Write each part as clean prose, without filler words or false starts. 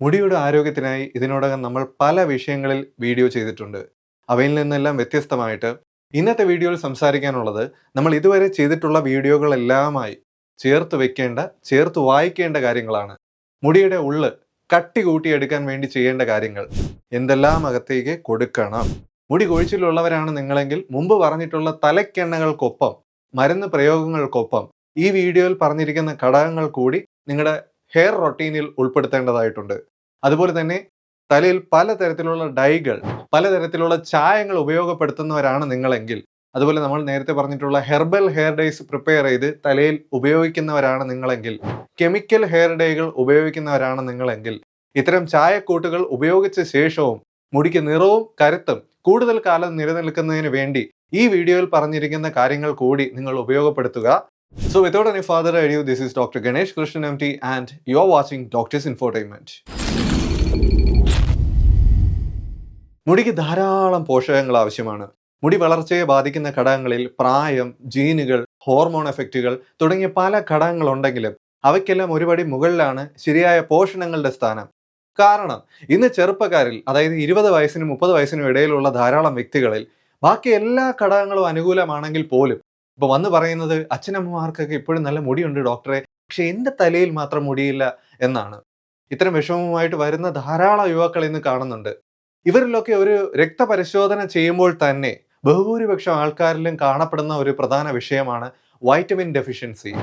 മുടിയുടെ ആരോഗ്യത്തിനായി ഇതിനോടകം നമ്മൾ പല വിഷയങ്ങളിൽ വീഡിയോ ചെയ്തിട്ടുണ്ട്. അവയിൽ നിന്നെല്ലാം വ്യത്യസ്തമായിട്ട് ഇന്നത്തെ വീഡിയോയിൽ സംസാരിക്കാനുള്ളത് നമ്മൾ ഇതുവരെ ചെയ്തിട്ടുള്ള വീഡിയോകളെല്ലാമായി ചേർത്ത് വായിക്കേണ്ട കാര്യങ്ങളാണ്. മുടിയുടെ ഉള്ള് കട്ടി കൂട്ടിയെടുക്കാൻ വേണ്ടി ചെയ്യേണ്ട കാര്യങ്ങൾ, എന്തെല്ലാം അകത്തേക്ക് കൊടുക്കണം. മുടി കൊഴിച്ചിലുള്ളവരാണ് നിങ്ങളെങ്കിൽ മുമ്പ് പറഞ്ഞിട്ടുള്ള തലക്കെണ്ണകൾക്കൊപ്പം മരുന്ന് പ്രയോഗങ്ങൾക്കൊപ്പം ഈ വീഡിയോയിൽ പറഞ്ഞിരിക്കുന്ന ഘടകങ്ങൾ കൂടി നിങ്ങളുടെ ഹെയർ റൊട്ടീനിൽ ഉൾപ്പെടുത്തേണ്ടതായിട്ടുണ്ട്. അതുപോലെ തന്നെ തലയിൽ പലതരത്തിലുള്ള ഡൈകൾ, പലതരത്തിലുള്ള ചായങ്ങൾ ഉപയോഗപ്പെടുത്തുന്നവരാണ് നിങ്ങളെങ്കിൽ, അതുപോലെ നമ്മൾ നേരത്തെ പറഞ്ഞിട്ടുള്ള ഹെർബൽ ഹെയർ ഡേയ്സ് പ്രിപ്പയർ ചെയ്ത് തലയിൽ ഉപയോഗിക്കുന്നവരാണ് നിങ്ങളെങ്കിൽ, കെമിക്കൽ ഹെയർ ഡേകൾ ഉപയോഗിക്കുന്നവരാണ് നിങ്ങളെങ്കിൽ, ഇത്തരം ചായക്കൂട്ടുകൾ ഉപയോഗിച്ച ശേഷവും മുടിക്ക് നിറവും കരുത്തും കൂടുതൽ കാലം നിലനിൽക്കുന്നതിന് വേണ്ടി ഈ വീഡിയോയിൽ പറഞ്ഞിരിക്കുന്ന കാര്യങ്ങൾ കൂടി നിങ്ങൾ ഉപയോഗപ്പെടുത്തുക. So without any further ado, this is Dr. Ganesh Krishnan MT and you're watching Doctor's Infotainment. മുടിക്ക് ധാരാളം പോഷകങ്ങൾ ആവശ്യമാണ്. മുടി വളർച്ചയെ ബാധിക്കുന്ന ഘടകങ്ങളിൽ പ്രായം, ജീനുകൾ, ഹോർമോൺ എഫക്റ്റുകൾ തുടങ്ങിയ പല ഘടകങ്ങൾ ഉണ്ടെങ്കിലും അവയ്ക്കെല്ലാം ഒരുപടി മുകളിലാണ് ശരിയായ പോഷണങ്ങളുടെ സ്ഥാനം. കാരണം ഇന്ന് ചെറുപ്പക്കാരിൽ, അതായത് 20 വയസ്സിനും 30 വയസ്സിനും ഇടയിലുള്ള ധാരാളം വ്യക്തികളിൽ ബാക്കി എല്ലാ ഘടകങ്ങളും അനുകൂലമാണെങ്കിൽ പോലും ഇപ്പൊ വന്ന് പറയുന്നത് അച്ഛനമ്മമാർക്കൊക്കെ ഇപ്പോഴും നല്ല മുടിയുണ്ട് ഡോക്ടറെ, പക്ഷെ എന്റെ തലയിൽ മാത്രം മുടിയില്ല എന്നാണ്. ഇത്തരം വിഷമവുമായിട്ട് വരുന്ന ധാരാളം യുവാക്കൾ ഇന്ന് കാണുന്നുണ്ട്. ഇവരിലൊക്കെ ഒരു രക്തപരിശോധന ചെയ്യുമ്പോൾ തന്നെ ബഹുഭൂരിപക്ഷം ആൾക്കാരിലും കാണപ്പെടുന്ന ഒരു പ്രധാന വിഷയമാണ് വൈറ്റമിൻ ഡെഫിഷ്യൻസി,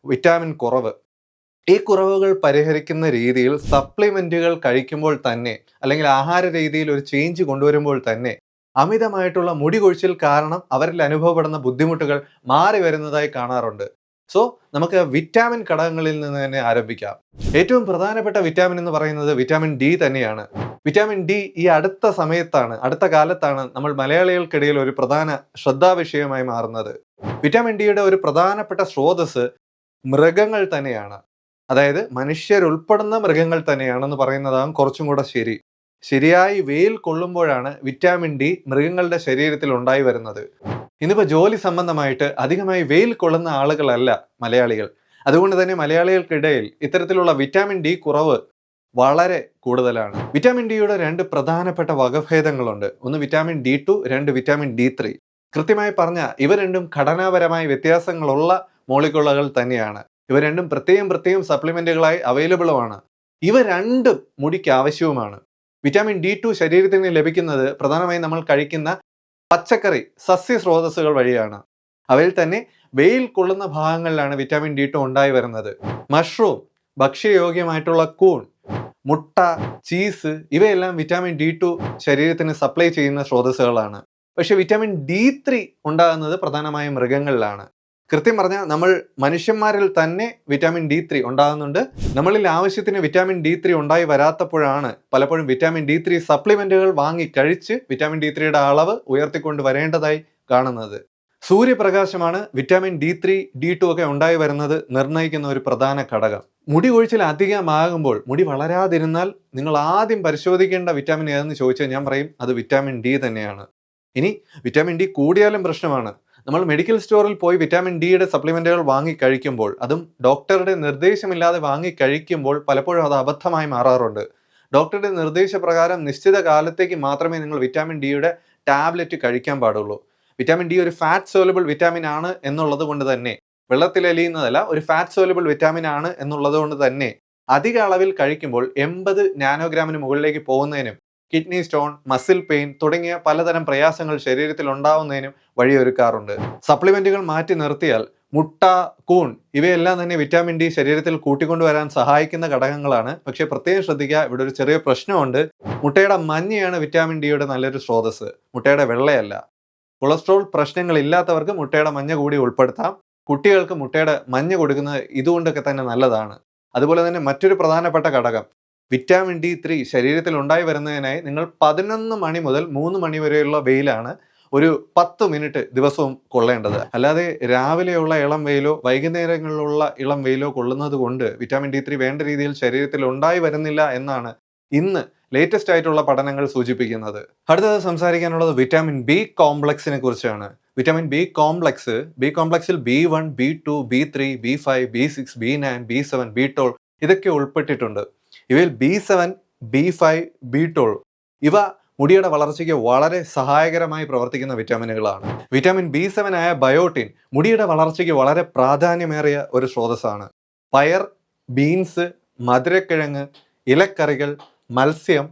വിറ്റാമിൻ കുറവ്. ഈ കുറവുകൾ പരിഹരിക്കുന്ന രീതിയിൽ സപ്ലിമെന്റുകൾ കഴിക്കുമ്പോൾ തന്നെ, അല്ലെങ്കിൽ ആഹാര രീതിയിൽ ഒരു ചേഞ്ച് കൊണ്ടുവരുമ്പോൾ തന്നെ അമിതമായിട്ടുള്ള മുടി കൊഴിച്ചിൽ കാരണം അവരിൽ അനുഭവപ്പെടുന്ന ബുദ്ധിമുട്ടുകൾ മാറി വരുന്നതായി കാണാറുണ്ട്. സോ നമുക്ക് വിറ്റാമിൻ ഘടകങ്ങളിൽ നിന്ന് തന്നെ ആരംഭിക്കാം. ഏറ്റവും പ്രധാനപ്പെട്ട വിറ്റാമിൻ എന്ന് പറയുന്നത് വിറ്റാമിൻ ഡി തന്നെയാണ്. വിറ്റാമിൻ ഡി ഈ അടുത്ത കാലത്താണ് നമ്മൾ മലയാളികൾക്കിടയിൽ ഒരു പ്രധാന ശ്രദ്ധാവിഷയമായി മാറുന്നത്. വിറ്റാമിൻ ഡിയുടെ ഒരു പ്രധാനപ്പെട്ട സ്രോതസ് മൃഗങ്ങൾ തന്നെയാണ്. അതായത് മനുഷ്യരുൾപ്പെടുന്ന മൃഗങ്ങൾ തന്നെയാണെന്ന് പറയുന്നതാണ് കുറച്ചും കൂടെ ശരി. ശരിയായി വെയിൽ കൊള്ളുമ്പോഴാണ് വിറ്റാമിൻ ഡി മൃഗങ്ങളുടെ ശരീരത്തിൽ ഉണ്ടായി വരുന്നത്. ഇന്നിപ്പോ ജോലി സംബന്ധമായിട്ട് അധികമായി വെയിൽ കൊള്ളുന്ന ആളുകളല്ല മലയാളികൾ. അതുകൊണ്ട് തന്നെ മലയാളികൾക്കിടയിൽ ഇത്തരത്തിലുള്ള വിറ്റാമിൻ ഡി കുറവ് വളരെ കൂടുതലാണ്. വിറ്റാമിൻ ഡിയുടെ 2 പ്രധാനപ്പെട്ട വകഭേദങ്ങളുണ്ട്. ഒന്ന് വിറ്റാമിൻ D2, 2 വിറ്റാമിൻ D3. കൃത്യമായി പറഞ്ഞാൽ ഇവ രണ്ടും ഘടനാപരമായ വ്യത്യാസങ്ങളുള്ള മോളിക്യൂളുകൾ തന്നെയാണ്. ഇവ രണ്ടും പ്രത്യേകം സപ്ലിമെന്റുകളായി അവൈലബിളുമാണ്. ഇവ രണ്ടും മുടിക്ക് ആവശ്യവുമാണ്. വിറ്റാമിൻ D2 ശരീരത്തിന് ലഭിക്കുന്നത് പ്രധാനമായും നമ്മൾ കഴിക്കുന്ന പച്ചക്കറി, സസ്യ സ്രോതസ്സുകൾ വഴിയാണ്. അവയിൽ തന്നെ വെയിൽ കൊള്ളുന്ന ഭാഗങ്ങളിലാണ് വിറ്റാമിൻ D2 ഉണ്ടായി വരുന്നത്. മഷ്റൂം, ഭക്ഷ്യയോഗ്യമായിട്ടുള്ള കൂൺ, മുട്ട, ചീസ് ഇവയെല്ലാം വിറ്റാമിൻ D2 ശരീരത്തിന് സപ്ലൈ ചെയ്യുന്ന സ്രോതസ്സുകളാണ്. പക്ഷെ വിറ്റാമിൻ D3 ഉണ്ടാകുന്നത് പ്രധാനമായും മൃഗങ്ങളിലാണ്. കൃത്യം പറഞ്ഞാൽ നമ്മൾ മനുഷ്യന്മാരിൽ തന്നെ വിറ്റാമിൻ D3 ഉണ്ടാകുന്നുണ്ട്. നമ്മളിൽ ആവശ്യത്തിന് വിറ്റാമിൻ D3 ഉണ്ടായി വരാത്തപ്പോഴാണ് പലപ്പോഴും വിറ്റാമിൻ D3 സപ്ലിമെന്റുകൾ വാങ്ങി കഴിച്ച് വിറ്റാമിൻ D3യുടെ അളവ് ഉയർത്തിക്കൊണ്ട് വരേണ്ടതായി കാണുന്നത്. സൂര്യപ്രകാശമാണ് വിറ്റാമിൻ D3, D2 ഒക്കെ ഉണ്ടായി വരുന്നത് നിർണ്ണയിക്കുന്ന ഒരു പ്രധാന ഘടകം. മുടി കൊഴിച്ചിൽ അധികമാകുമ്പോൾ, മുടി വളരാതിരുന്നാൽ നിങ്ങൾ ആദ്യം പരിശോധിക്കേണ്ട വിറ്റാമിൻ ഏതെന്ന് ചോദിച്ചാൽ ഞാൻ പറയും അത് വിറ്റാമിൻ ഡി തന്നെയാണ്. ഇനി വിറ്റാമിൻ ഡി കൂടിയാലും പ്രശ്നമാണ്. നമ്മൾ മെഡിക്കൽ സ്റ്റോറിൽ പോയി വിറ്റാമിൻ ഡിയുടെ സപ്ലിമെന്റുകൾ വാങ്ങി കഴിക്കുമ്പോൾ, അതും ഡോക്ടറുടെ നിർദ്ദേശമില്ലാതെ വാങ്ങി കഴിക്കുമ്പോൾ പലപ്പോഴും അത് അബദ്ധമായി മാറാറുണ്ട്. ഡോക്ടറുടെ നിർദ്ദേശപ്രകാരം നിശ്ചിത കാലത്തേക്ക് മാത്രമേ നിങ്ങൾ വിറ്റാമിൻ ഡിയുടെ ടാബ്ലറ്റ് കഴിക്കാൻ പാടുള്ളൂ. വിറ്റാമിൻ ഡി ഒരു ഫാറ്റ് സോലബിൾ വിറ്റാമിൻ ആണ് എന്നുള്ളത് കൊണ്ട് തന്നെ, വെള്ളത്തിൽ അലിയുന്നതല്ല, ഒരു ഫാറ്റ് സോലബിൾ വിറ്റാമിൻ ആണ് എന്നുള്ളത് കൊണ്ട് തന്നെ അധിക അളവിൽ കഴിക്കുമ്പോൾ 80 നാനോഗ്രാമിന് മുകളിലേക്ക് പോകുന്നതിനും കിഡ്നി സ്റ്റോൺ, മസിൽ പെയിൻ തുടങ്ങിയ പലതരം പ്രയാസങ്ങൾ ശരീരത്തിൽ ഉണ്ടാവുന്നതിനും വഴിയൊരുക്കാറുണ്ട്. സപ്ലിമെന്റുകൾ മാറ്റി നിർത്തിയാൽ മുട്ട, കൂൺ ഇവയെല്ലാം തന്നെ വിറ്റാമിൻ ഡി ശരീരത്തിൽ കൂട്ടിക്കൊണ്ടുവരാൻ സഹായിക്കുന്ന ഘടകങ്ങളാണ്. പക്ഷെ പ്രത്യേകം ശ്രദ്ധിക്കുക, ഇവിടെ ഒരു ചെറിയ പ്രശ്നമുണ്ട്. മുട്ടയുടെ മഞ്ഞയാണ് വിറ്റാമിൻ ഡിയുടെ നല്ലൊരു സ്രോതസ്, മുട്ടയുടെ വെള്ളയല്ല. കൊളസ്ട്രോൾ പ്രശ്നങ്ങൾ ഇല്ലാത്തവർക്ക് മുട്ടയുടെ മഞ്ഞ കൂടി ഉൾപ്പെടുത്താം. കുട്ടികൾക്ക് മുട്ടയുടെ മഞ്ഞ കൊടുക്കുന്നത് ഇതുകൊണ്ടൊക്കെ തന്നെ നല്ലതാണ്. അതുപോലെ തന്നെ മറ്റൊരു പ്രധാനപ്പെട്ട ഘടകം വിറ്റാമിൻ D3 ശരീരത്തിൽ ഉണ്ടായി വരുന്നതിനായി നിങ്ങൾ 11 മണി മുതൽ 3 മണി വരെയുള്ള വെയിലാണ് ഒരു 10 മിനിറ്റ് ദിവസവും കൊള്ളേണ്ടത്. അല്ലാതെ രാവിലെയുള്ള ഇളം വെയിലോ വൈകുന്നേരങ്ങളിലുള്ള ഇളം വെയിലോ കൊള്ളുന്നത് കൊണ്ട് വിറ്റാമിൻ D3 വേണ്ട രീതിയിൽ ശരീരത്തിൽ ഉണ്ടായി വരുന്നില്ല എന്നാണ് ഇന്ന് ലേറ്റസ്റ്റ് ആയിട്ടുള്ള പഠനങ്ങൾ സൂചിപ്പിക്കുന്നത്. അടുത്തത് സംസാരിക്കാനുള്ളത് വിറ്റാമിൻ ബി കോംപ്ലക്സിനെ കുറിച്ചാണ്. വിറ്റാമിൻ ബി കോംപ്ലക്സിൽ B1, B2, B3, B5, B6, B9, B7, B12 ഇതൊക്കെ ഉൾപ്പെട്ടിട്ടുണ്ട്. ഇവയിൽ B7, B5, B12 ഇവ മുടിയുടെ വളർച്ചയ്ക്ക് വളരെ സഹായകരമായി പ്രവർത്തിക്കുന്ന വിറ്റാമിനുകളാണ്. വിറ്റാമിൻ B7 ആയ ബയോട്ടിൻ മുടിയുടെ വളർച്ചയ്ക്ക് വളരെ പ്രാധാന്യമേറിയ ഒരു സ്രോതസ്സാണ്. പയർ, ബീൻസ്, മധുരക്കിഴങ്ങ്, ഇലക്കറികൾ, മത്സ്യം,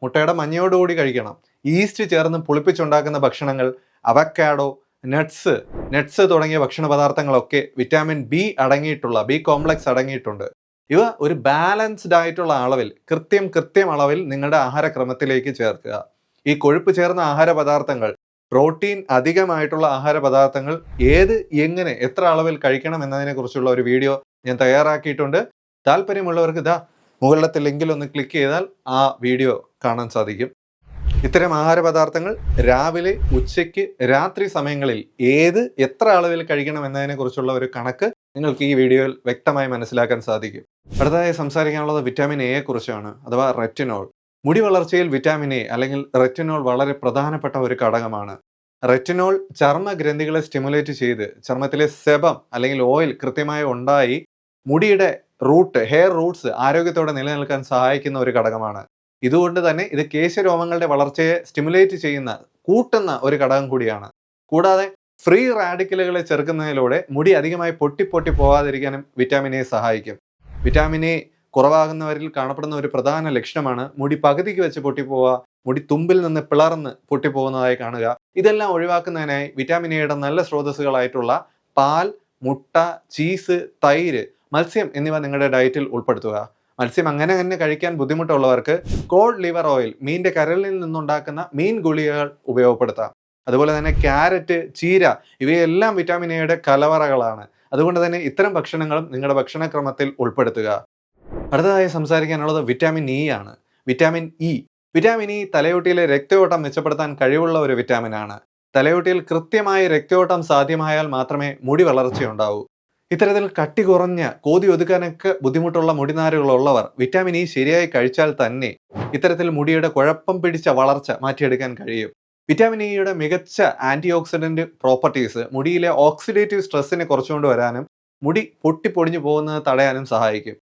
മുട്ടയുടെ മഞ്ഞയോടുകൂടി കഴിക്കണം. ഈസ്റ്റ് ചേർന്ന് പുളിപ്പിച്ചുണ്ടാക്കുന്ന ഭക്ഷണങ്ങൾ, അവക്കാഡോ, നട്ട്സ് തുടങ്ങിയ ഭക്ഷണ പദാർത്ഥങ്ങളൊക്കെ വിറ്റാമിൻ ബി കോംപ്ലക്സ് അടങ്ങിയിട്ടുണ്ട്. ഇവ ഒരു ബാലൻസ്ഡ് ആയിട്ടുള്ള അളവിൽ കൃത്യം അളവിൽ നിങ്ങളുടെ ആഹാരക്രമത്തിലേക്ക് ചേർക്കുക. ഈ കൊഴുപ്പ് ചേർന്ന ആഹാര പദാർത്ഥങ്ങൾ, പ്രോട്ടീൻ അധികമായിട്ടുള്ള ആഹാര പദാർത്ഥങ്ങൾ എങ്ങനെ എത്ര അളവിൽ കഴിക്കണം എന്നതിനെ കുറിച്ചുള്ള ഒരു വീഡിയോ ഞാൻ തയ്യാറാക്കിയിട്ടുണ്ട്. താല്പര്യമുള്ളവർക്ക് മുകളിലത്തെ ലിങ്കിൽ ഒന്ന് ക്ലിക്ക് ചെയ്താൽ ആ വീഡിയോ കാണാൻ സാധിക്കും. ഇത്തരം ആഹാര പദാർത്ഥങ്ങൾ രാവിലെ, ഉച്ചയ്ക്ക്, രാത്രി സമയങ്ങളിൽ എത്ര അളവിൽ കഴിക്കണം എന്നതിനെ കുറിച്ചുള്ള ഒരു കണക്ക് നിങ്ങൾക്ക് ഈ വീഡിയോയിൽ വ്യക്തമായി മനസ്സിലാക്കാൻ സാധിക്കും. അടുത്തതായി സംസാരിക്കാനുള്ളത് വിറ്റാമിൻ എയെ കുറിച്ചാണ്, അഥവാ റെറ്റിനോൾ. മുടി വളർച്ചയിൽ വിറ്റാമിൻ എ അല്ലെങ്കിൽ റെറ്റിനോൾ വളരെ പ്രധാനപ്പെട്ട ഒരു ഘടകമാണ്. റെറ്റിനോൾ ചർമ്മഗ്രന്ഥികളെ സ്റ്റിമുലേറ്റ് ചെയ്ത് ചർമ്മത്തിലെ സെബം അല്ലെങ്കിൽ ഓയിൽ കൃത്യമായി ഉണ്ടായി മുടിയുടെ ഹെയർ റൂട്ട്സ് ആരോഗ്യത്തോടെ നിലനിൽക്കാൻ സഹായിക്കുന്ന ഒരു ഘടകമാണ്. ഇതുകൊണ്ട് തന്നെ ഇത് കേശരോമങ്ങളുടെ വളർച്ചയെ സ്റ്റിമുലേറ്റ് കൂട്ടുന്ന ഒരു ഘടകം കൂടിയാണ്. കൂടാതെ ഫ്രീ റാഡിക്കലുകളെ ചെറുക്കുന്നതിലൂടെ മുടി അധികമായി പൊട്ടി പോകാതിരിക്കാനും വിറ്റാമിൻ എ സഹായിക്കും. വിറ്റാമിൻ എ കുറവാകുന്നവരിൽ കാണപ്പെടുന്ന ഒരു പ്രധാന ലക്ഷണമാണ് മുടി പകുതിക്ക് വെച്ച് പൊട്ടിപ്പോവുക, മുടി തുമ്പിൽ നിന്ന് പിളർന്ന് പൊട്ടിപ്പോകുന്നതായി കാണുക. ഇതെല്ലാം ഒഴിവാക്കുന്നതിനായി വിറ്റാമിൻ എയുടെ നല്ല സ്രോതസ്സുകളായിട്ടുള്ള പാൽ, മുട്ട, ചീസ്, തൈര്, മത്സ്യം എന്നിവ നിങ്ങളുടെ ഡയറ്റിൽ ഉൾപ്പെടുത്തുക. മത്സ്യം അങ്ങനെ തന്നെ കഴിക്കാൻ ബുദ്ധിമുട്ടുള്ളവർക്ക് കോഡ് ലിവർ ഓയിൽ, മീനിന്റെ കരളിൽ നിന്നുണ്ടാക്കുന്ന മീൻ ഗുളികകൾ ഉപയോഗപ്പെടുത്താം. അതുപോലെ തന്നെ ക്യാരറ്റ്, ചീര ഇവയെല്ലാം വിറ്റാമിൻ എയുടെ കലവറകളാണ്. അതുകൊണ്ട് തന്നെ ഇത്തരം ഭക്ഷണങ്ങളും നിങ്ങളുടെ ഭക്ഷണക്രമത്തിൽ ഉൾപ്പെടുത്തുക. അടുത്തതായി സംസാരിക്കാനുള്ളത് വിറ്റാമിൻ ഇ ആണ്. വിറ്റാമിൻ ഇ തലയോട്ടിയിലെ രക്തയോട്ടം മെച്ചപ്പെടുത്താൻ കഴിവുള്ള ഒരു വിറ്റാമിനാണ്. തലയോട്ടിയിൽ കൃത്യമായി രക്തയോട്ടം സാധ്യമായാൽ മാത്രമേ മുടി വളർച്ചയുണ്ടാവൂ. ഇത്തരത്തിൽ കട്ടി കുറഞ്ഞ, കോതി ഒതുക്കാനൊക്കെ ബുദ്ധിമുട്ടുള്ള മുടിനാരുകളുള്ളവർ വിറ്റാമിൻ ഇ ശരിയായി കഴിച്ചാൽ തന്നെ ഇത്തരത്തിൽ മുടിയുടെ കുഴപ്പം പിടിച്ച വളർച്ച മാറ്റിയെടുക്കാൻ കഴിയും. വിറ്റാമിൻ ഇയുടെ മികച്ച ആന്റി ഓക്സിഡന്റ് പ്രോപ്പർട്ടീസ് മുടിയിലെ ഓക്സിഡേറ്റീവ് സ്ട്രെസ്സിനെ കുറച്ചുകൊണ്ട് വരാനും മുടി പൊടിഞ്ഞു പോകുന്നത് തടയാനും സഹായിക്കും.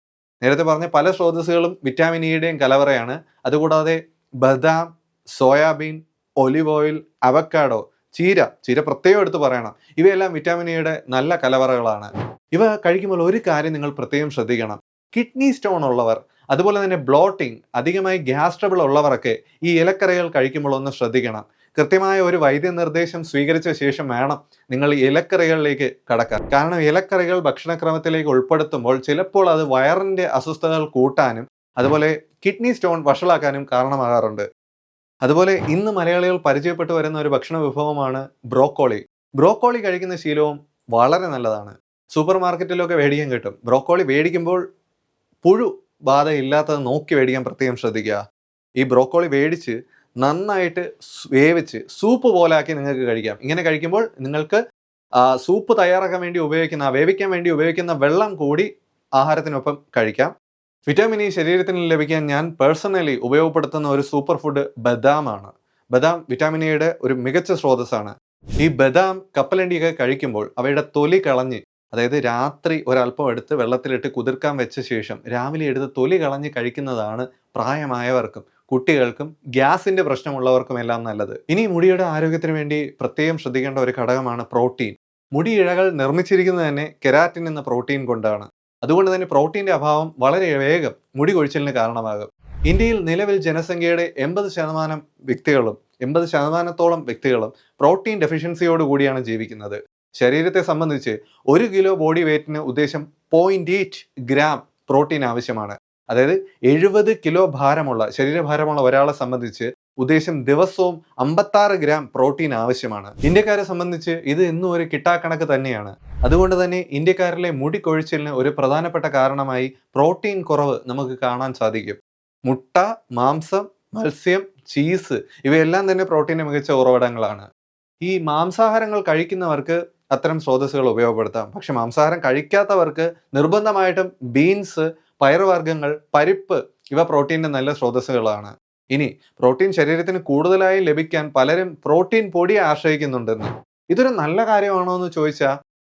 നേരത്തെ പറഞ്ഞ പല സ്രോതസ്സുകളും വിറ്റാമിൻ ഇയുടെയും കലവറയാണ്. അതുകൂടാതെ ബദാം, സോയാബീൻ, ഒലിവ് ഓയിൽ, അവക്കാഡോ, ചീര പ്രത്യേകം എടുത്ത് പറയണം. ഇവയെല്ലാം വിറ്റാമിൻ ഇയുടെ നല്ല കലവറകളാണ്. ഇവ കഴിക്കുമ്പോൾ ഒരു കാര്യം നിങ്ങൾ പ്രത്യേകം ശ്രദ്ധിക്കണം. കിഡ്നി സ്റ്റോൺ ഉള്ളവർ, അതുപോലെ തന്നെ ബ്ലോട്ടിംഗ്, അധികമായി ഗ്യാസ് ട്രബിൾ ഉള്ളവരൊക്കെ ഈ ഇലക്കറികൾ കഴിക്കുമ്പോൾ ഒന്ന് ശ്രദ്ധിക്കണം. കൃത്യമായ ഒരു വൈദ്യനിർദ്ദേശം സ്വീകരിച്ച ശേഷം വേണം നിങ്ങൾ ഇലക്കറികളിലേക്ക് കടക്കാൻ. കാരണം ഇലക്കറികൾ ഭക്ഷണക്രമത്തിലേക്ക് ഉൾപ്പെടുത്തുമ്പോൾ ചിലപ്പോൾ അത് വയറിന്റെ അസ്വസ്ഥതകൾ കൂട്ടാനും അതുപോലെ കിഡ്നി സ്റ്റോൺ വഷളാക്കാനും കാരണമാകാറുണ്ട്. അതുപോലെ ഇന്ന് മലയാളികൾ പരിചയപ്പെട്ടു വരുന്ന ഒരു ഭക്ഷണ വിഭവമാണ് ബ്രോക്കോളി കഴിക്കുന്ന ശീലവും വളരെ നല്ലതാണ്. സൂപ്പർ മാർക്കറ്റിലൊക്കെ മേടിക്കാൻ കിട്ടും. ബ്രോക്കോളി മേടിക്കുമ്പോൾ പുഴു ബാധ ഇല്ലാത്തത് നോക്കി മേടിക്കാൻ പ്രത്യേകം ശ്രദ്ധിക്കുക. ഈ ബ്രോക്കോളി മേടിച്ച് നന്നായിട്ട് വേവിച്ച് സൂപ്പ് പോലെ ആക്കി നിങ്ങൾക്ക് കഴിക്കാം. ഇങ്ങനെ കഴിക്കുമ്പോൾ നിങ്ങൾക്ക് സൂപ്പ് തയ്യാറാക്കാൻ വേണ്ടി വേവിക്കാൻ വേണ്ടി ഉപയോഗിക്കുന്ന വെള്ളം കൂടി ആഹാരത്തിനൊപ്പം കഴിക്കാം. വിറ്റാമിൻ ഇ ശരീരത്തിന് ലഭിക്കാൻ ഞാൻ പേഴ്സണലി ഉപയോഗപ്പെടുത്തുന്ന ഒരു സൂപ്പർ ഫുഡ് ബദാമാണ്. ബദാം വിറ്റാമിൻ ഇയുടെ ഒരു മികച്ച സ്രോതസ്സാണ്. ഈ ബദാം, കപ്പലണ്ടിയൊക്കെ കഴിക്കുമ്പോൾ അവയുടെ തൊലി കളഞ്ഞ്, അതായത് രാത്രി ഒരല്പം എടുത്ത് വെള്ളത്തിലിട്ട് കുതിർക്കാൻ വെച്ച ശേഷം രാവിലെ എടുത്ത് തൊലി കളഞ്ഞ് കഴിക്കുന്നതാണ് പ്രായമായവർക്കും കുട്ടികൾക്കും ഗ്യാസിന്റെ പ്രശ്നമുള്ളവർക്കും എല്ലാം നല്ലത്. ഇനി മുടിയുടെ ആരോഗ്യത്തിന് വേണ്ടി പ്രത്യേകം ശ്രദ്ധിക്കേണ്ട ഒരു ഘടകമാണ് പ്രോട്ടീൻ. മുടി ഇഴകൾ നിർമ്മിച്ചിരിക്കുന്നത് തന്നെ കെരാറ്റിൻ എന്ന പ്രോട്ടീൻ കൊണ്ടാണ്. അതുകൊണ്ട് തന്നെ പ്രോട്ടീന്റെ അഭാവം വളരെ വേഗം മുടി കൊഴിച്ചിലിന് കാരണമാകും. ഇന്ത്യയിൽ നിലവിൽ ജനസംഖ്യയുടെ 80%തോളം വ്യക്തികളും പ്രോട്ടീൻ ഡെഫിഷ്യൻസിയോട് കൂടിയാണ് ജീവിക്കുന്നത്. ശരീരത്തെ സംബന്ധിച്ച് 1 കിലോ ബോഡി വെയ്റ്റിന് ഉദ്ദേശം 0.8 ഗ്രാം പ്രോട്ടീൻ ആവശ്യമാണ്. അതായത് 70 കിലോ ശരീരഭാരമുള്ള ഒരാളെ സംബന്ധിച്ച് ഉദ്ദേശം ദിവസവും 56 ഗ്രാം പ്രോട്ടീൻ ആവശ്യമാണ്. ഇന്ത്യക്കാരെ സംബന്ധിച്ച് ഇത് എന്നും ഒരു കിട്ടാക്കണക്ക് തന്നെയാണ്. അതുകൊണ്ട് തന്നെ ഇന്ത്യക്കാരിലെ മുടി കൊഴിച്ചിലിന് ഒരു പ്രധാനപ്പെട്ട കാരണമായി പ്രോട്ടീൻ കുറവ് നമുക്ക് കാണാൻ സാധിക്കും. മുട്ട, മാംസം, മത്സ്യം, ചീസ് ഇവയെല്ലാം തന്നെ പ്രോട്ടീന്റെ മികച്ച ഉറവിടങ്ങളാണ്. ഈ മാംസാഹാരങ്ങൾ കഴിക്കുന്നവർക്ക് അത്തരം സ്രോതസ്സുകൾ ഉപയോഗപ്പെടുത്താം. പക്ഷെ മാംസാഹാരം കഴിക്കാത്തവർക്ക് നിർബന്ധമായിട്ടും ബീൻസ്, പയറുവർഗ്ഗങ്ങൾ, പരിപ്പ് ഇവ പ്രോട്ടീന്റെ നല്ല സ്രോതസ്സുകളാണ്. ഇനി പ്രോട്ടീൻ ശരീരത്തിന് കൂടുതലായി ലഭിക്കാൻ പലരും പ്രോട്ടീൻ പൊടിയെ ആശ്രയിക്കുന്നുണ്ടെന്ന്. ഇതൊരു നല്ല കാര്യമാണോ എന്ന് ചോദിച്ചാൽ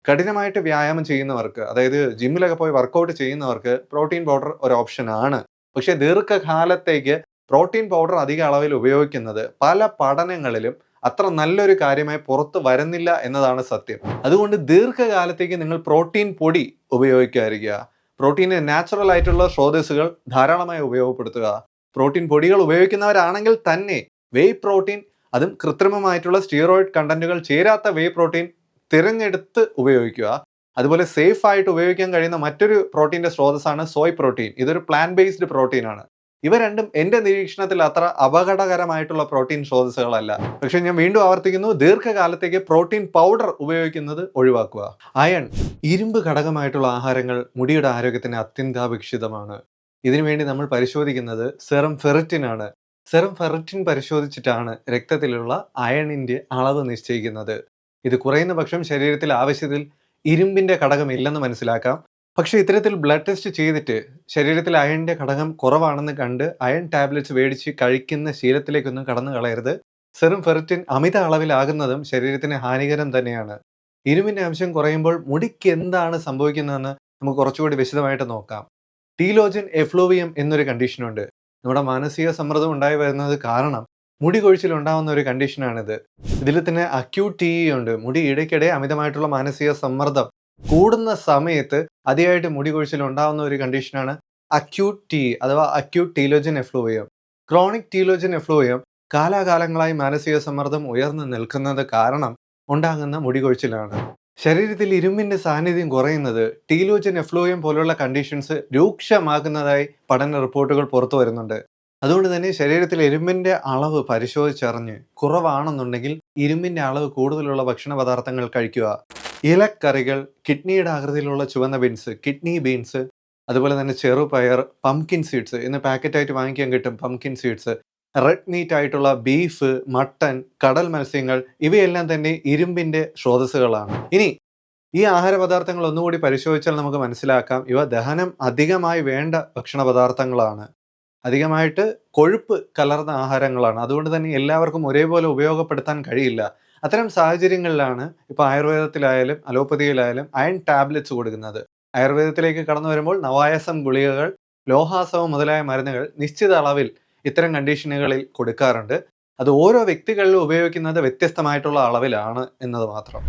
കഠിനമായിട്ട് വ്യായാമം ചെയ്യുന്നവർക്ക്, അതായത് ജിമ്മിലൊക്കെ പോയി വർക്കൗട്ട് ചെയ്യുന്നവർക്ക് പ്രോട്ടീൻ പൗഡർ ഒരു ഓപ്ഷൻ ആണ്. പക്ഷേ ദീർഘകാലത്തേക്ക് പ്രോട്ടീൻ പൗഡർ അധിക അളവിൽ ഉപയോഗിക്കുന്നത് പല പഠനങ്ങളിലും അത്ര നല്ലൊരു കാര്യമായി പുറത്തു വരുന്നില്ല എന്നതാണ് സത്യം. അതുകൊണ്ട് ദീർഘകാലത്തേക്ക് നിങ്ങൾ പ്രോട്ടീൻ പൊടി ഉപയോഗിക്കാതിരിക്കുക. പ്രോട്ടീന് നാച്ചുറൽ ആയിട്ടുള്ള സ്രോതസ്സുകൾ ധാരാളമായി ഉപയോഗപ്പെടുത്തുക. പ്രോട്ടീൻ പൊടികൾ ഉപയോഗിക്കുന്നവരാണെങ്കിൽ തന്നെ വേ പ്രോട്ടീൻ, അതും കൃത്രിമമായിട്ടുള്ള സ്റ്റീറോയിഡ് കണ്ടന്റുകൾ ചേരാത്ത വേ പ്രോട്ടീൻ തിരഞ്ഞെടുത്ത് ഉപയോഗിക്കുക. അതുപോലെ സേഫ് ആയിട്ട് ഉപയോഗിക്കാൻ കഴിയുന്ന മറ്റൊരു പ്രോട്ടീന്റെ സ്രോതസ്സാണ് സോയ് പ്രോട്ടീൻ. ഇതൊരു പ്ലാന്റ് ബേസ്ഡ് പ്രോട്ടീൻ ആണ്. ഇവ രണ്ടും എൻ്റെ നിരീക്ഷണത്തിൽ അത്ര അപകടകരമായിട്ടുള്ള പ്രോട്ടീൻ സ്രോതസ്സുകളല്ല. പക്ഷെ ഞാൻ വീണ്ടും ആവർത്തിക്കുന്നു, ദീർഘകാലത്തേക്ക് പ്രോട്ടീൻ പൗഡർ ഉപയോഗിക്കുന്നത് ഒഴിവാക്കുക. അയൺ, ഇരുമ്പ് ഘടകമായിട്ടുള്ള ആഹാരങ്ങൾ മുടിയുടെ ആരോഗ്യത്തിന് അത്യന്താപേക്ഷിതമാണ്. ഇതിനുവേണ്ടി നമ്മൾ പരിശോധിക്കുന്നത് സെറം ഫെറിറ്റിൻ ആണ്. സെറം ഫെറിറ്റിൻ പരിശോധിച്ചിട്ടാണ് രക്തത്തിലുള്ള അയണിന്റെ അളവ് നിശ്ചയിക്കുന്നത്. ഇത് കുറയുന്ന പക്ഷം ശരീരത്തിൽ ആവശ്യത്തിൽ ഇരുമ്പിന്റെ ഘടകം ഇല്ലെന്ന് മനസ്സിലാക്കാം. പക്ഷേ ഇത്തരത്തിൽ ബ്ലഡ് ടെസ്റ്റ് ചെയ്തിട്ട് ശരീരത്തിൽ അയണിന്റെ ഘടകം കുറവാണെന്ന് കണ്ട് അയൺ ടാബ്ലറ്റ്സ് മേടിച്ച് കഴിക്കുന്ന ശീലത്തിലേക്കൊന്നും കടന്നു കളയരുത്. സെറം ഫെറിറ്റിൻ അമിത അളവിലാകുന്നതും ശരീരത്തിന് ഹാനികരം തന്നെയാണ്. ഇരുമ്പിന്റെ അംശം കുറയുമ്പോൾ മുടിക്ക് എന്താണ് സംഭവിക്കുന്നതെന്ന് നമുക്ക് കുറച്ചുകൂടി വിശദമായിട്ട് നോക്കാം. ടീലോജൻ എഫ്ലൂവിയം എന്നൊരു കണ്ടീഷനുണ്ട്. നമ്മുടെ മാനസിക സമ്മർദ്ദം ഉണ്ടായി വരുന്നത് കാരണം മുടി കൊഴിച്ചിൽ ഉണ്ടാകുന്ന ഒരു കണ്ടീഷനാണിത്. ഇതിൽ തന്നെ അക്യൂട്ട് ടി ഉണ്ട്. മുടി ഇടയ്ക്കിടെ അമിതമായിട്ടുള്ള മാനസിക സമ്മർദ്ദം കൂടുന്ന സമയത്ത് അതിയായിട്ട് മുടി കൊഴിച്ചിൽ ഉണ്ടാകുന്ന ഒരു കണ്ടീഷനാണ് അക്യൂട്ട് ടി അഥവാ acute telogen effluvium. Chronic telogen effluvium കാലാകാലങ്ങളായി മാനസിക സമ്മർദ്ദം ഉയർന്നു നിൽക്കുന്നത് കാരണം ഉണ്ടാകുന്ന മുടി കൊഴിച്ചിലാണ്. ശരീരത്തിൽ ഇരുമ്പിന്റെ സാന്നിധ്യം കുറയുന്നത് ടീലോജൻ എഫ്ലൂവിയം പോലുള്ള കണ്ടീഷൻസ് രൂക്ഷമാക്കുന്നതായി പഠന റിപ്പോർട്ടുകൾ പുറത്തു വരുന്നുണ്ട്. അതുകൊണ്ട് തന്നെ ശരീരത്തിൽ ഇരുമ്പിന്റെ അളവ് പരിശോധിച്ചറിഞ്ഞ് കുറവാണെന്നുണ്ടെങ്കിൽ ഇരുമ്പിന്റെ അളവ് കൂടുതലുള്ള ഭക്ഷണ പദാർത്ഥങ്ങൾ കഴിക്കുക. ഇലക്കറികൾ, കിഡ്നിയുടെ ആകൃതിയിലുള്ള ചുവന്ന ബീൻസ്, കിഡ്നി ബീൻസ്, അതുപോലെ തന്നെ ചെറുപയർ, പംകിൻ സീഡ്സ്, ഇന്ന് പാക്കറ്റായിട്ട് വാങ്ങിക്കാൻ കിട്ടും പംകിൻ സീഡ്സ്, റെഡ് മീറ്റ് ആയിട്ടുള്ള ബീഫ്, മട്ടൺ, കടൽ മത്സ്യങ്ങൾ, ഇവയെല്ലാം തന്നെ ഇരുമ്പിന്റെ സ്രോതസ്സുകളാണ്. ഇനി ഈ ആഹാര പദാർത്ഥങ്ങൾ ഒന്നുകൂടി പരിശോധിച്ചാൽ നമുക്ക് മനസ്സിലാക്കാം, ഇവ ദഹനം അധികമായി വേണ്ട ഭക്ഷണ പദാർത്ഥങ്ങളാണ്. അധികമായിട്ട് കൊഴുപ്പ് കലർന്ന ആഹാരങ്ങളാണ്. അതുകൊണ്ട് തന്നെ എല്ലാവർക്കും ഒരേപോലെ ഉപയോഗപ്പെടുത്താൻ കഴിയില്ല. അത്തരം സാഹചര്യങ്ങളിലാണ് ഇപ്പോൾ ആയുർവേദത്തിലായാലും അലോപ്പതിയിലായാലും അയൺ ടാബ്ലറ്റ്സ് കൊടുക്കുന്നത്. ആയുർവേദത്തിലേക്ക് കടന്നു വരുമ്പോൾ നവായസം ഗുളികകൾ, ലോഹാസവം മുതലായ മരുന്നുകൾ നിശ്ചിത അളവിൽ ഇത്തരം കണ്ടീഷനുകളിൽ കൊടുക്കാറുണ്ട്. അത് ഓരോ വ്യക്തികളിലും ഉപയോഗിക്കുന്നത് വ്യത്യസ്തമായിട്ടുള്ള അളവിലാണ് എന്നത് മാത്രം.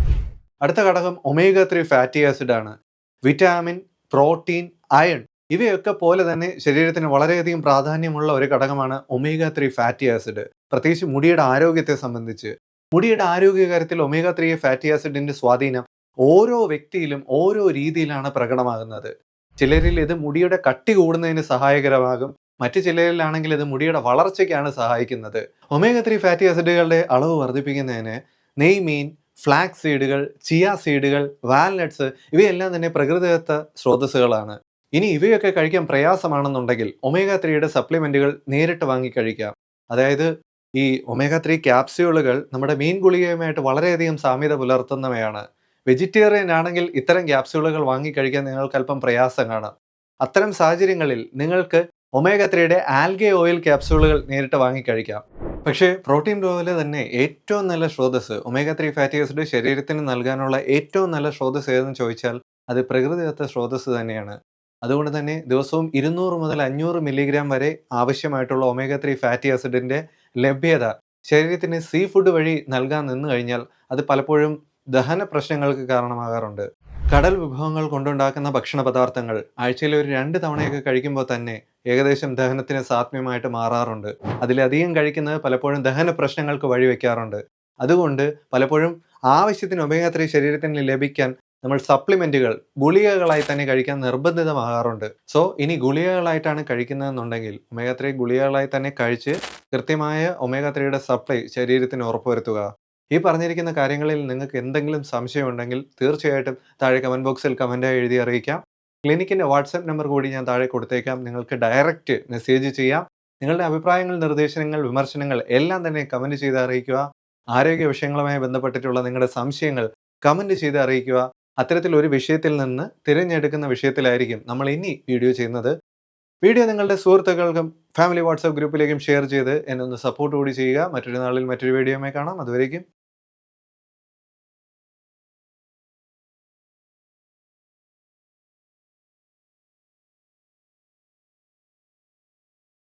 അടുത്ത ഘടകം ഒമേഗ 3 ഫാറ്റി ആസിഡ് ആണ്. വിറ്റാമിൻ, പ്രോട്ടീൻ, അയൺ ഇവയൊക്കെ പോലെ തന്നെ ശരീരത്തിന് വളരെയധികം പ്രാധാന്യമുള്ള ഒരു ഘടകമാണ് ഒമേഗ 3 ഫാറ്റി ആസിഡ്. പ്രത്യേകിച്ച് മുടിയുടെ ആരോഗ്യത്തെ സംബന്ധിച്ച്. മുടിയുടെ ആരോഗ്യകാര്യത്തിൽ ഒമേഗ 3 ഫാറ്റി ആസിഡിന്റെ സ്വാധീനം ഓരോ വ്യക്തിയിലും ഓരോ രീതിയിലാണ് പ്രകടമാകുന്നത്. ചിലരിൽ ഇത് മുടിയുടെ കട്ടി കൂടുന്നതിന് സഹായകരമാകും. മറ്റു ചിലരിലാണെങ്കിൽ ഇത് മുടിയുടെ വളർച്ചയ്ക്കാണ് സഹായിക്കുന്നത്. ഒമേഗ 3 ഫാറ്റി ആസിഡുകളുടെ അളവ് വർദ്ധിപ്പിക്കുന്നതിന് നെയ്മീൻ, ഫ്ലാക്സ് സീഡുകൾ, ചിയ സീഡുകൾ, വാൽനട്ട്സ് ഇവയെല്ലാം തന്നെ പ്രകൃതിദത്ത സ്രോതസ്സുകളാണ്. ഇനി ഇവയൊക്കെ കഴിക്കാൻ പ്രയാസമാണെന്നുണ്ടെങ്കിൽ ഒമേഗ 3യുടെ സപ്ലിമെന്റുകൾ നേരിട്ട് വാങ്ങി കഴിക്കാം. അതായത് ഈ ഒമേഗ 3 ക്യാപ്സ്യൂളുകൾ നമ്മുടെ മീൻ ഗുളികയുമായിട്ട് വളരെയധികം സാമ്യത പുലർത്തുന്നവയാണ്. വെജിറ്റേറിയൻ ആണെങ്കിൽ ഇത്തരം ക്യാപ്സ്യൂളുകൾ വാങ്ങി കഴിക്കാൻ നിങ്ങൾക്ക് അല്പം പ്രയാസം കാണാം. അത്തരം സാഹചര്യങ്ങളിൽ നിങ്ങൾക്ക് ഒമേഗ 3യുടെ ആൽഗെ ഓയിൽ ക്യാപ്സ്യൂളുകൾ നേരിട്ട് വാങ്ങി കഴിക്കാം. പക്ഷേ പ്രോട്ടീൻ പോലെ തന്നെ ഏറ്റവും നല്ല സ്രോതസ്സ് ഒമേഗ 3 ഫാറ്റി ആസിഡ് ശരീരത്തിന് നൽകാനുള്ള ഏറ്റവും നല്ല സ്രോതസ്സ് ഏതെന്ന് ചോദിച്ചാൽ അത് പ്രകൃതിദത്ത സ്രോതസ്സ് തന്നെയാണ്. അതുകൊണ്ട് തന്നെ ദിവസവും 200 മുതൽ 500 മില്ലിഗ്രാം വരെ ആവശ്യമായിട്ടുള്ള ഒമേഗ 3 ഫാറ്റി ആസിഡിന്റെ ലഭ്യത ശരീരത്തിന് സീ ഫുഡ് വഴി നൽകാൻ നിന്നു കഴിഞ്ഞാൽ അത് പലപ്പോഴും ദഹന പ്രശ്നങ്ങൾക്ക് കാരണമാകാറുണ്ട്. കടൽ വിഭവങ്ങൾ കൊണ്ടുണ്ടാക്കുന്ന ഭക്ഷണ പദാർത്ഥങ്ങൾ ആഴ്ചയിൽ ഒരു 2 തവണയൊക്കെ കഴിക്കുമ്പോൾ തന്നെ ഏകദേശം ദഹനത്തിന് സാധ്യമായിട്ട് മാറാറുണ്ട്. അതിലധികം കഴിക്കുന്നത് പലപ്പോഴും ദഹന പ്രശ്നങ്ങൾക്ക് വഴിവെക്കാറുണ്ട്. അതുകൊണ്ട് പലപ്പോഴും ആവശ്യത്തിന് ഒമേഗ 3 ശരീരത്തിന് ലഭിക്കാൻ നമ്മൾ സപ്ലിമെന്റുകൾ ഗുളികകളായി തന്നെ കഴിക്കാൻ നിർബന്ധിതമാകാറുണ്ട്. സോ ഇനി ഗുളികകളായിട്ടാണ് കഴിക്കുന്നതെന്നുണ്ടെങ്കിൽ ഒമേഗ 3 ഗുളികകളായി തന്നെ കഴിച്ച് കൃത്യമായ ഒമേഗ 3യുടെ സപ്ലൈ ശരീരത്തിന് ഉറപ്പുവരുത്തുക. ഈ പറഞ്ഞിരിക്കുന്ന കാര്യങ്ങളിൽ നിങ്ങൾക്ക് എന്തെങ്കിലും സംശയമുണ്ടെങ്കിൽ തീർച്ചയായിട്ടും താഴെ കമന്റ് ബോക്സിൽ കമന്റായി എഴുതി അറിയിക്കാം. ക്ലിനിക്കിന്റെ വാട്സാപ്പ് നമ്പർ കൂടി ഞാൻ താഴെ കൊടുത്തേക്കാം. നിങ്ങൾക്ക് ഡയറക്റ്റ് മെസ്സേജ് ചെയ്യാം. നിങ്ങളുടെ അഭിപ്രായങ്ങൾ, നിർദ്ദേശങ്ങൾ, വിമർശനങ്ങൾ എല്ലാം തന്നെ കമന്റ് ചെയ്ത് അറിയിക്കുക. ആരോഗ്യ വിഷയങ്ങളുമായി ബന്ധപ്പെട്ടിട്ടുള്ള നിങ്ങളുടെ സംശയങ്ങൾ കമന്റ് ചെയ്ത് അറിയിക്കുക. അത്തരത്തിൽ ഒരു വിഷയത്തിൽ നിന്ന് തിരഞ്ഞെടുക്കുന്ന വിഷയത്തിലായിരിക്കും നമ്മൾ ഇനി വീഡിയോ ചെയ്യുന്നത്. വീഡിയോ നിങ്ങളുടെ സുഹൃത്തുക്കൾക്കും ഫാമിലി വാട്സാപ്പ് ഗ്രൂപ്പിലേക്കും ഷെയർ ചെയ്ത് എന്നെ ഒന്ന് സപ്പോർട്ട് കൂടി ചെയ്യുക. മറ്റൊരു നാളിൽ മറ്റൊരു വീഡിയോയുമായി കാണാം. അതുവരേക്കും